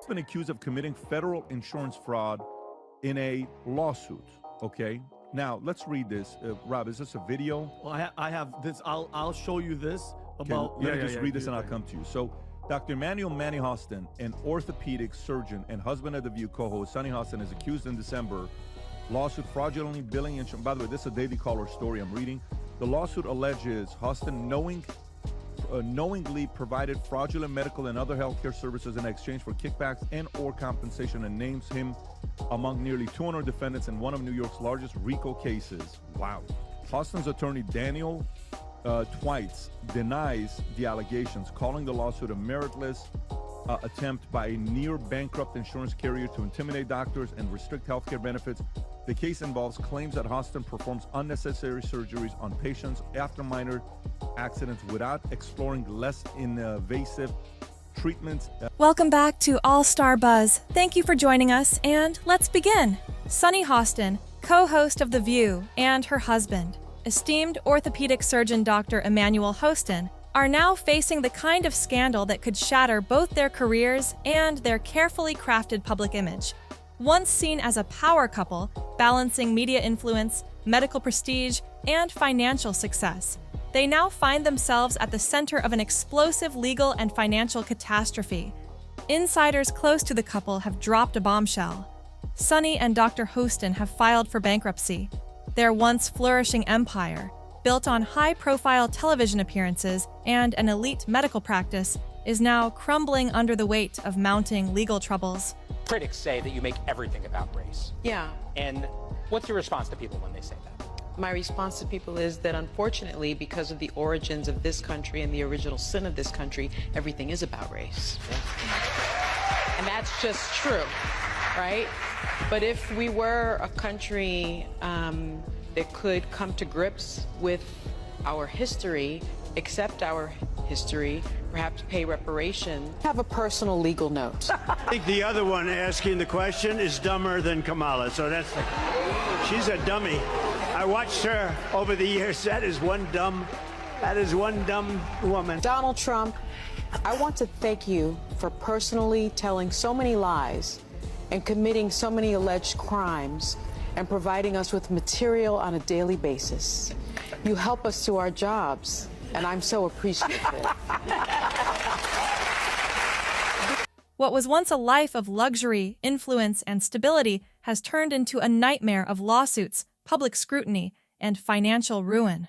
been accused of committing federal insurance fraud in a lawsuit. Okay, now let's read this. Rob, is this a video? Well, I have this. I'll show you this about. Let me just read this and I'll come to you. So, Dr. Emmanuel Manny Hostin, an orthopedic surgeon and husband of the View co-host Sonny Hostin, is accused in December lawsuit fraudulently billing insurance. By the way, this is a Daily Caller story I'm reading. The lawsuit alleges Hostin knowingly provided fraudulent medical and other healthcare services in exchange for kickbacks and or compensation, and names him among nearly 200 defendants in one of New York's largest RICO cases. Wow. Hostin's attorney Daniel Twice denies the allegations, calling the lawsuit a meritless attempt by a near bankrupt insurance carrier to intimidate doctors and restrict healthcare benefits. The case involves claims that Hostin performs unnecessary surgeries on patients after minor accidents without exploring less invasive treatments. Welcome back to AllStarBuzz. Thank you for joining us, and let's begin. Sonny Hostin, co-host of The View, and her husband, esteemed orthopedic surgeon Dr. Emmanuel Hostin, are now facing the kind of scandal that could shatter both their careers and their carefully crafted public image. Once seen as a power couple, balancing media influence, medical prestige, and financial success, they now find themselves at the center of an explosive legal and financial catastrophe. Insiders close to the couple have dropped a bombshell. Sonny and Dr. Hostin have filed for bankruptcy. Their once flourishing empire, built on high-profile television appearances and an elite medical practice, is now crumbling under the weight of mounting legal troubles. Critics say that you make everything about race. Yeah. And what's your response to people when they say that? My response to people is that unfortunately, because of the origins of this country and the original sin of this country, everything is about race. And that's just true, right? But if we were a country that could come to grips with our history, accept our history, perhaps pay reparation. Have a personal legal note. I think the other one asking the question is dumber than Kamala, so she's a dummy. I watched her over the years. That is one dumb woman. Donald Trump, I want to thank you for personally telling so many lies and committing so many alleged crimes and providing us with material on a daily basis. You help us do our jobs, and I'm so appreciative. What was once a life of luxury, influence, and stability has turned into a nightmare of lawsuits, public scrutiny, and financial ruin.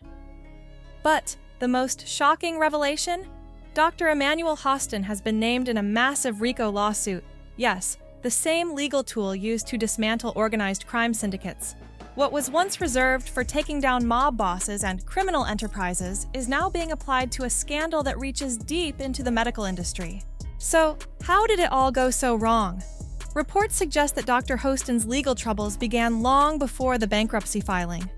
But the most shocking revelation? Dr. Emmanuel Hostin has been named in a massive RICO lawsuit. Yes, the same legal tool used to dismantle organized crime syndicates. What was once reserved for taking down mob bosses and criminal enterprises is now being applied to a scandal that reaches deep into the medical industry. So, how did it all go so wrong? Reports suggest that Dr. Hostin's legal troubles began long before the bankruptcy filing.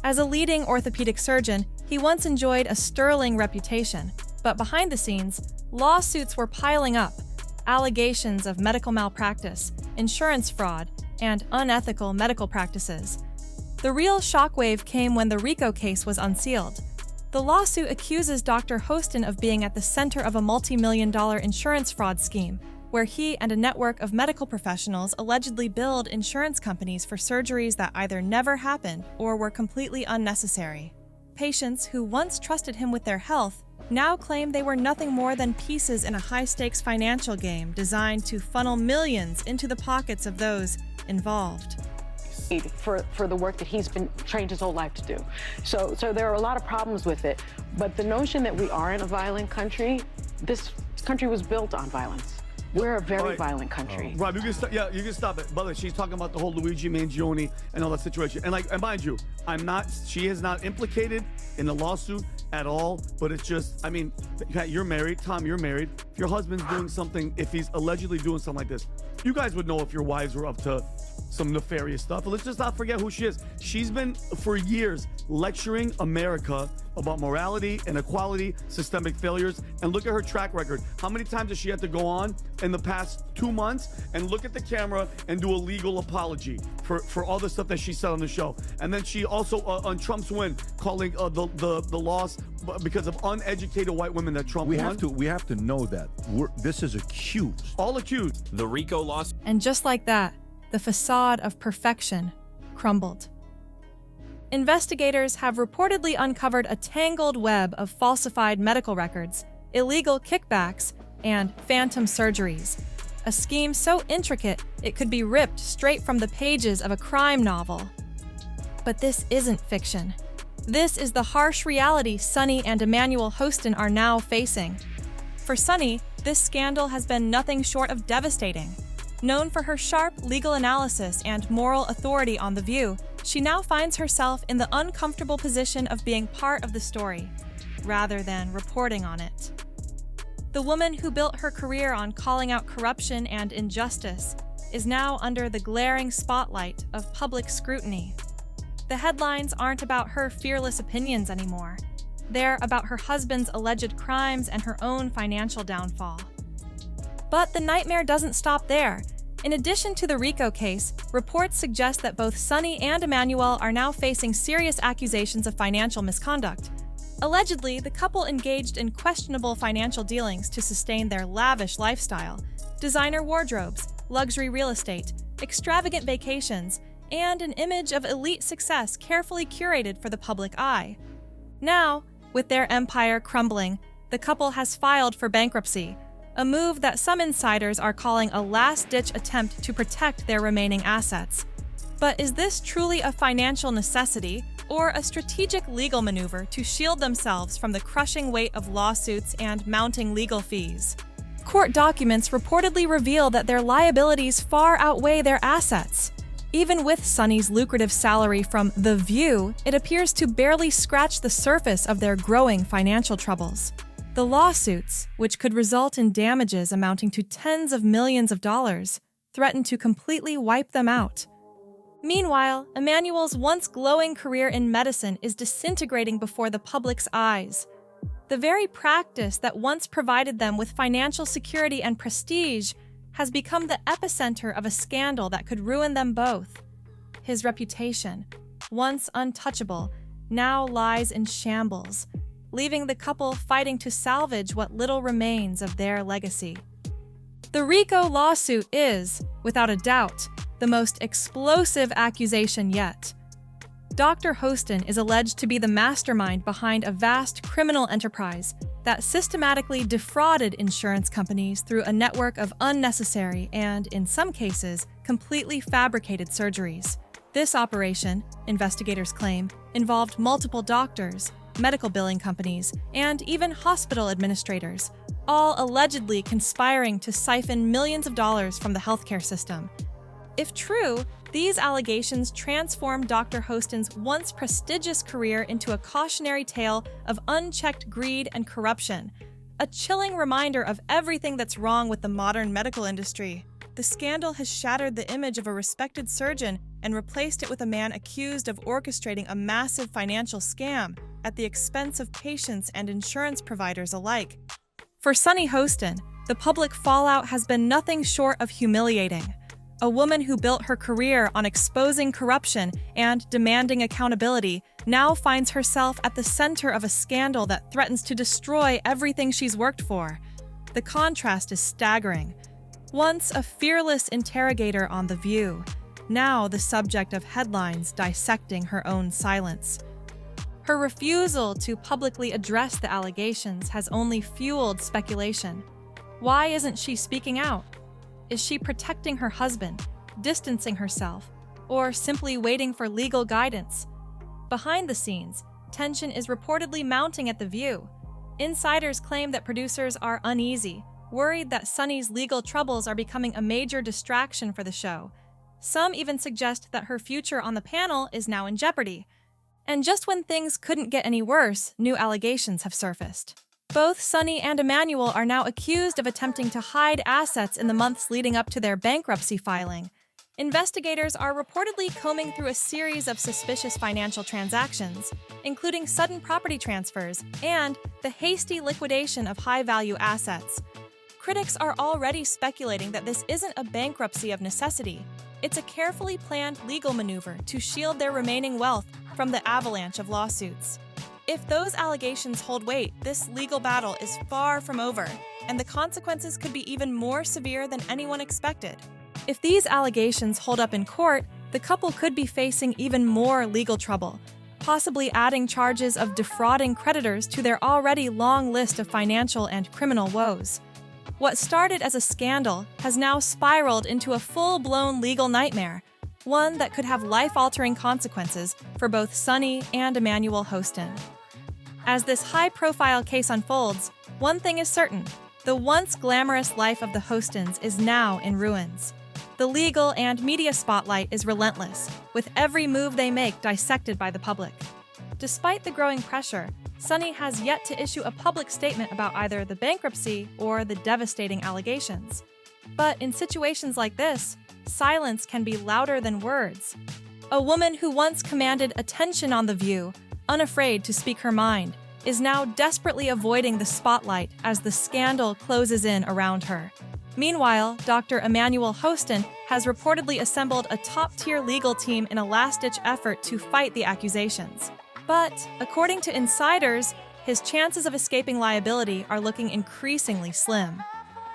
As a leading orthopedic surgeon, he once enjoyed a sterling reputation, but behind the scenes, lawsuits were piling up. Allegations of medical malpractice, insurance fraud, and unethical medical practices. The real shockwave came when the RICO case was unsealed. The lawsuit accuses Dr. Hostin of being at the center of a multi-million-dollar insurance fraud scheme, where he and a network of medical professionals allegedly billed insurance companies for surgeries that either never happened or were completely unnecessary. Patients who once trusted him with their health now claim they were nothing more than pieces in a high-stakes financial game designed to funnel millions into the pockets of those involved. For the work that he's been trained his whole life to do. So there are a lot of problems with it, but the notion that we are in a violent country, this country was built on violence. We're a very violent country. Rob, you can stop. Yeah, you can stop it. By the way, she's talking about the whole Luigi Mangione and all that situation. And mind you, she is not implicated in the lawsuit at all. But it's just, I mean, you're married, Tom. You're married. If your husband's doing something, if he's allegedly doing something like this, you guys would know if your wives were up to some nefarious stuff. But let's just not forget who she is. She's been for years lecturing America about morality, inequality, systemic failures, and look at her track record. How many times has she had to go on in the past 2 months and look at the camera and do a legal apology for all the stuff that she said on the show? And then she also, on Trump's win, calling the loss because of uneducated white women that Trump won. We have to know that. This is accused. All accused. The RICO loss. And just like that, the facade of perfection crumbled. Investigators have reportedly uncovered a tangled web of falsified medical records, illegal kickbacks, and phantom surgeries. A scheme so intricate it could be ripped straight from the pages of a crime novel. But this isn't fiction. This is the harsh reality Sonny and Emmanuel Hostin are now facing. For Sonny, this scandal has been nothing short of devastating. Known for her sharp legal analysis and moral authority on The View, she now finds herself in the uncomfortable position of being part of the story, rather than reporting on it. The woman who built her career on calling out corruption and injustice is now under the glaring spotlight of public scrutiny. The headlines aren't about her fearless opinions anymore. They're about her husband's alleged crimes and her own financial downfall. But the nightmare doesn't stop there. In addition to the RICO case, reports suggest that both Sonny and Emmanuel are now facing serious accusations of financial misconduct. Allegedly, the couple engaged in questionable financial dealings to sustain their lavish lifestyle: designer wardrobes, luxury real estate, extravagant vacations, and an image of elite success carefully curated for the public eye. Now, with their empire crumbling, the couple has filed for bankruptcy, a move that some insiders are calling a last-ditch attempt to protect their remaining assets. But is this truly a financial necessity or a strategic legal maneuver to shield themselves from the crushing weight of lawsuits and mounting legal fees? Court documents reportedly reveal that their liabilities far outweigh their assets. Even with Sonny's lucrative salary from The View, it appears to barely scratch the surface of their growing financial troubles. The lawsuits, which could result in damages amounting to tens of millions of dollars, threaten to completely wipe them out. Meanwhile, Emmanuel's once glowing career in medicine is disintegrating before the public's eyes. The very practice that once provided them with financial security and prestige has become the epicenter of a scandal that could ruin them both. His reputation, once untouchable, now lies in shambles, leaving the couple fighting to salvage what little remains of their legacy. The RICO lawsuit is, without a doubt, the most explosive accusation yet. Dr. Hostin is alleged to be the mastermind behind a vast criminal enterprise that systematically defrauded insurance companies through a network of unnecessary and, in some cases, completely fabricated surgeries. This operation, investigators claim, involved multiple doctors, medical billing companies, and even hospital administrators, all allegedly conspiring to siphon millions of dollars from the healthcare system. If true, these allegations transform Dr. Hostin's once prestigious career into a cautionary tale of unchecked greed and corruption, a chilling reminder of everything that's wrong with the modern medical industry. The scandal has shattered the image of a respected surgeon and replaced it with a man accused of orchestrating a massive financial scam at the expense of patients and insurance providers alike. For Sonny Hostin, the public fallout has been nothing short of humiliating. A woman who built her career on exposing corruption and demanding accountability now finds herself at the center of a scandal that threatens to destroy everything she's worked for. The contrast is staggering. Once a fearless interrogator on The View, now the subject of headlines dissecting her own silence. Her refusal to publicly address the allegations has only fueled speculation. Why isn't she speaking out? Is she protecting her husband, distancing herself, or simply waiting for legal guidance? Behind the scenes, tension is reportedly mounting at The View. Insiders claim that producers are uneasy, worried that Sonny's legal troubles are becoming a major distraction for the show. Some even suggest that her future on the panel is now in jeopardy. And just when things couldn't get any worse, new allegations have surfaced. Both Sonny and Emmanuel are now accused of attempting to hide assets in the months leading up to their bankruptcy filing. investigators are reportedly combing through a series of suspicious financial transactions, including sudden property transfers and the hasty liquidation of high-value assets. Critics are already speculating that this isn't a bankruptcy of necessity. It's a carefully planned legal maneuver to shield their remaining wealth from the avalanche of lawsuits. If those allegations hold weight, this legal battle is far from over, and the consequences could be even more severe than anyone expected. If these allegations hold up in court, the couple could be facing even more legal trouble, possibly adding charges of defrauding creditors to their already long list of financial and criminal woes. What started as a scandal has now spiraled into a full-blown legal nightmare, one that could have life-altering consequences for both Sonny and Emmanuel Hostin. As this high-profile case unfolds, one thing is certain: the once glamorous life of the Hostins is now in ruins. The legal and media spotlight is relentless, with every move they make dissected by the public. Despite the growing pressure, Sonny has yet to issue a public statement about either the bankruptcy or the devastating allegations. But in situations like this, silence can be louder than words. A woman who once commanded attention on The View, unafraid to speak her mind, is now desperately avoiding the spotlight as the scandal closes in around her. Meanwhile, Dr. Emmanuel Hostin has reportedly assembled a top-tier legal team in a last-ditch effort to fight the accusations. But, according to insiders, his chances of escaping liability are looking increasingly slim.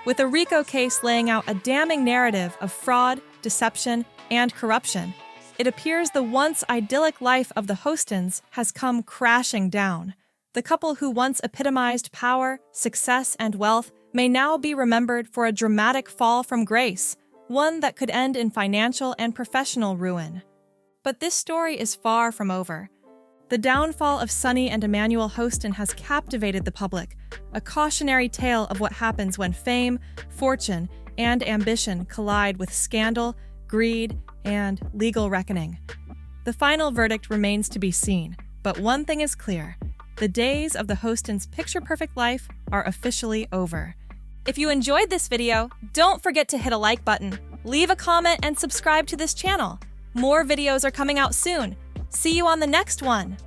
With a RICO case laying out a damning narrative of fraud, deception, and corruption, it appears the once idyllic life of the Hostins has come crashing down. The couple who once epitomized power, success, and wealth may now be remembered for a dramatic fall from grace, one that could end in financial and professional ruin. But this story is far from over. The downfall of Sonny and Emmanuel Hostin has captivated the public, a cautionary tale of what happens when fame, fortune, and ambition collide with scandal, greed, and legal reckoning. The final verdict remains to be seen, but one thing is clear: the days of the Hostins' picture-perfect life are officially over. If you enjoyed this video, don't forget to hit a like button, leave a comment, and subscribe to this channel. More videos are coming out soon. See you on the next one!